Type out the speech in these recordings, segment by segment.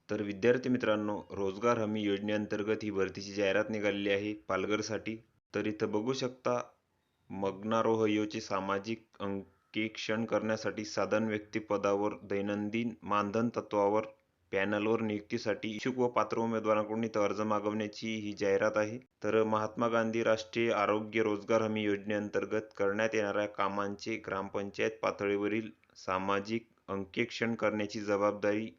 तर विद्यार्थी मित्रांनो, रोजगार हमी योजनेअंतर्गत ही भरतीची जाहिरात निघालेली आहे पालघरसाठी. तर इथं बघू शकता, मग्नारोहयोचे सामाजिक अंकेक्षण करण्यासाठी साधन व्यक्ती पदावर दैनंदिन मानधन तत्वावर पॅनलवर नियुक्तीसाठी इच्छुक व पात्र उमेदवारांकडून इथं अर्ज मागवण्याची ही जाहिरात आहे. तर महात्मा गांधी राष्ट्रीय आरोग्य रोजगार हमी योजनेअंतर्गत करण्यात येणाऱ्या कामांचे ग्रामपंचायत पातळीवरील सामाजिक अंकेक्षण करण्याची जबाबदारी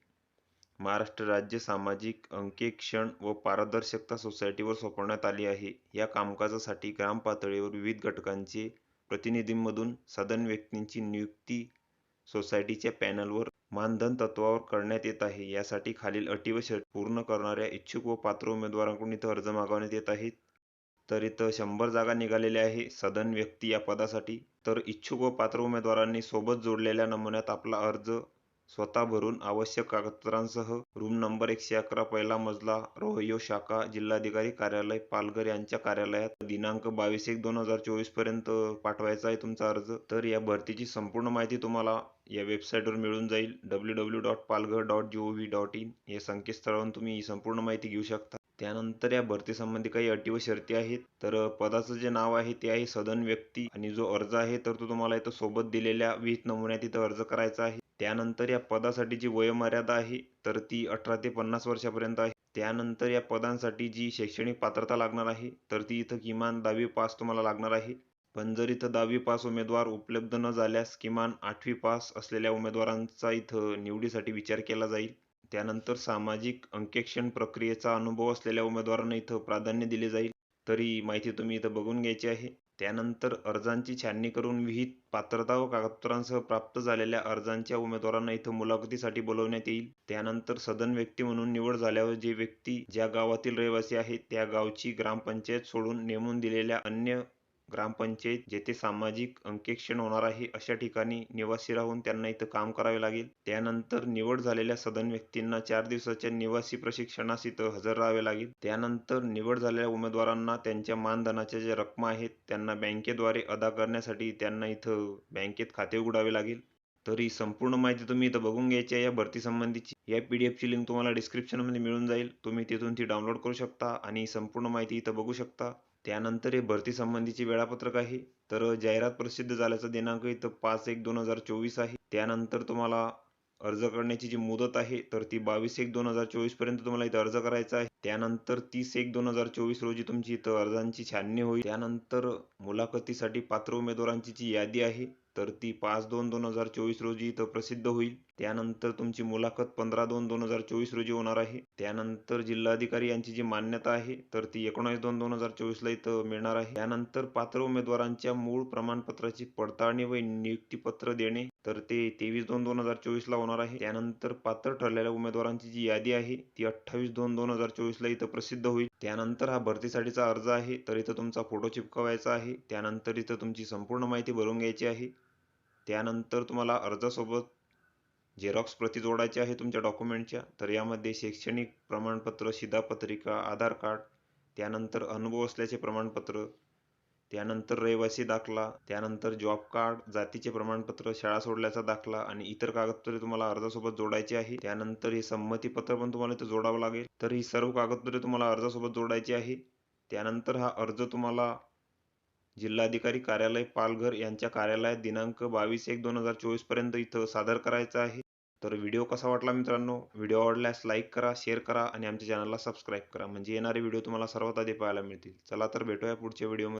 महाराष्ट्र राज्य सामाजिक अंकेक्षण व पारदर्शकता सोसायटीवर सोपवण्यात आली आहे. या कामकाजासाठी ग्राम पातळीवर विविध घटकांचे प्रतिनिधींमधून सदन व्यक्तींची नियुक्ती सोसायटीच्या पॅनलवर मानधन तत्वावर करण्यात येत आहे. यासाठी खालील अटी व शर्ती पूर्ण करणाऱ्या इच्छुक व पात्र उमेदवारांकडून इथं अर्ज मागवण्यात येत आहेत. तर इथं 100 जागा निघालेल्या आहे सदन व्यक्ती या पदासाठी. तर इच्छुक व पात्र उमेदवारांनी सोबत जोडलेल्या नमुन्यात आपला अर्ज स्वतः भरून आवश्यक कागदपत्रांसह रूम नंबर 111 पहिला मजला रोहयो शाखा जिल्हाधिकारी कार्यालय पालघर यांच्या कार्यालयात दिनांक 22/1/2024 पर्यंत पाठवायचा आहे तुमचा अर्ज. तर या भरतीची संपूर्ण माहिती तुम्हाला या वेबसाईटवर मिळून जाईल. www.palghar.gov.in या संकेतस्थळावरून तुम्ही ही संपूर्ण माहिती घेऊ शकता. त्यानंतर या भरतीसंबंधी काही अटी व शर्ती आहेत. तर पदाचं जे नाव आहे ते आहे सदन व्यक्ती आणि जो अर्ज आहे तर तो तुम्हाला इथं सोबत दिलेल्या विहित नमुन्यात इथं अर्ज करायचा आहे. त्यानंतर या पदासाठी जी वयोमर्यादा आहे तर ती 18 ते 50 वर्षापर्यंत आहे. त्यानंतर या पदांसाठी जी शैक्षणिक पात्रता लागणार आहे तर ती इथं किमान 10वी पास तुम्हाला लागणार आहे. पण जर इथं 10वी पास उमेदवार उपलब्ध न झाल्यास किमान 8वी पास असलेल्या उमेदवारांचा इथं निवडीसाठी विचार केला जाईल. त्यानंतर सामाजिक अंकेक्षण प्रक्रियेचा अनुभव असलेल्या उमेदवारांना इथं प्राधान्य दिले जाईल. तर ही माहिती तुम्ही इथं बघून घ्यायची आहे. त्यानंतर अर्जांची छाननी करून विहित पात्रता व कागदपत्रांसह प्राप्त झालेल्या अर्जांच्या उमेदवारांना इथं मुलाखतीसाठी बोलवण्यात येईल. त्यानंतर सदन व्यक्ती म्हणून निवड झाल्यावर जे व्यक्ती ज्या गावातील रहिवासी आहेत त्या गावची ग्रामपंचायत सोडून नेमून दिलेल्या अन्य ग्रामपंचायत जेथे सामाजिक अंकेक्षण होणार आहे अशा ठिकाणी निवासी राहून त्यांना इथं काम करावे लागेल. त्यानंतर निवड झालेल्या सदन व्यक्तींना 4 दिवसाच्या निवासी प्रशिक्षणास इथं हजर राहावे लागेल. त्यानंतर निवड झालेल्या उमेदवारांना त्यांच्या मानधनाच्या ज्या रकमा आहेत त्यांना बँकेद्वारे अदा करण्यासाठी त्यांना इथं बँकेत खाते उघडावे लागेल. तर ही संपूर्ण माहिती तुम्ही इथं बघून घ्यायची आहे या भरती संबंधीची. या पीडीएफची लिंक तुम्हाला डिस्क्रिप्शनमध्ये मिळून जाईल. तुम्ही तिथून ती डाउनलोड करू शकता आणि संपूर्ण माहिती इथं बघू शकता. त्यानंतर हे भरती संबंधीचे वेळापत्रक आहे. तर जाहिरात प्रसिद्ध झाल्याचा दिनांक इथं 5/1/2024 आहे. त्यानंतर तुम्हाला अर्ज करण्याची जी मुदत आहे तर ती 22/1/2024 पर्यंत तुम्हाला इथं अर्ज करायचा आहे. त्यानंतर 30/1/2024 रोजी तुमची इथं अर्जांची छाननी होईल. त्यानंतर मुलाखतीसाठी पात्र उमेदवारांची जी यादी आहे तर ती 5/2/2024 रोजी इथं प्रसिद्ध होईल. त्यानंतर तुमची मुलाखत 15/2/2024 रोजी होणार आहे. त्यानंतर जिल्हाधिकारी यांची जी मान्यता आहे तर ती 19/2/2024 ला इथं मिळणार आहे. त्यानंतर पात्र उमेदवारांच्या मूळ प्रमाणपत्राची पडताळणी व नियुक्तीपत्र देणे तर ते 23/2/2024 ला होणार आहे. त्यानंतर पात्र ठरलेल्या उमेदवारांची जी यादी आहे ती 28/2/2024 ला इथं प्रसिद्ध होईल. त्यानंतर हा भरतीसाठीचा अर्ज आहे तर इथं तुमचा फोटो चिपकवायचा आहे. त्यानंतर इथं तुमची संपूर्ण माहिती भरून घ्यायची आहे. त्यानंतर तुम्हाला अर्जासोबत झेरॉक्स प्रती जोडायची आहे तुमच्या डॉक्युमेंटच्या. तर यामध्ये शैक्षणिक प्रमाणपत्र, शिधापत्रिका, आधार कार्ड, त्यानंतर अनुभव असल्याचे प्रमाणपत्र, त्यानंतर रहिवासी दाखला, त्यानंतर जॉब कार्ड, जातीचे प्रमाणपत्र, शाळा सोडल्याचा दाखला आणि इतर कागदपत्रे तुम्हाला अर्जासोबत जोडायची आहे. त्यानंतर हे संमतीपत्र पण तुम्हाला इथं जोडावं लागेल. तर ही सर्व कागदपत्रे तुम्हाला अर्जासोबत जोडायची आहे. त्यानंतर हा अर्ज तुम्हाला जिल्हाधिकारी कार्यालय पालघर यांच्या कार्यालयात दिनांक 22/1/2024 पर्यंत इथं सादर करायचा आहे. तर व्हिडिओ कसा वाटला मित्रांनो? व्हिडिओ आवडल्यास लाईक करा, शेअर करा आणि आमच्या चॅनलला सबस्क्राईब करा म्हणजे येणारे व्हिडिओ तुम्हाला सर्वात आधी पाहायला मिळतील. चला तर भेटूया पुढच्या व्हिडिओमध्ये.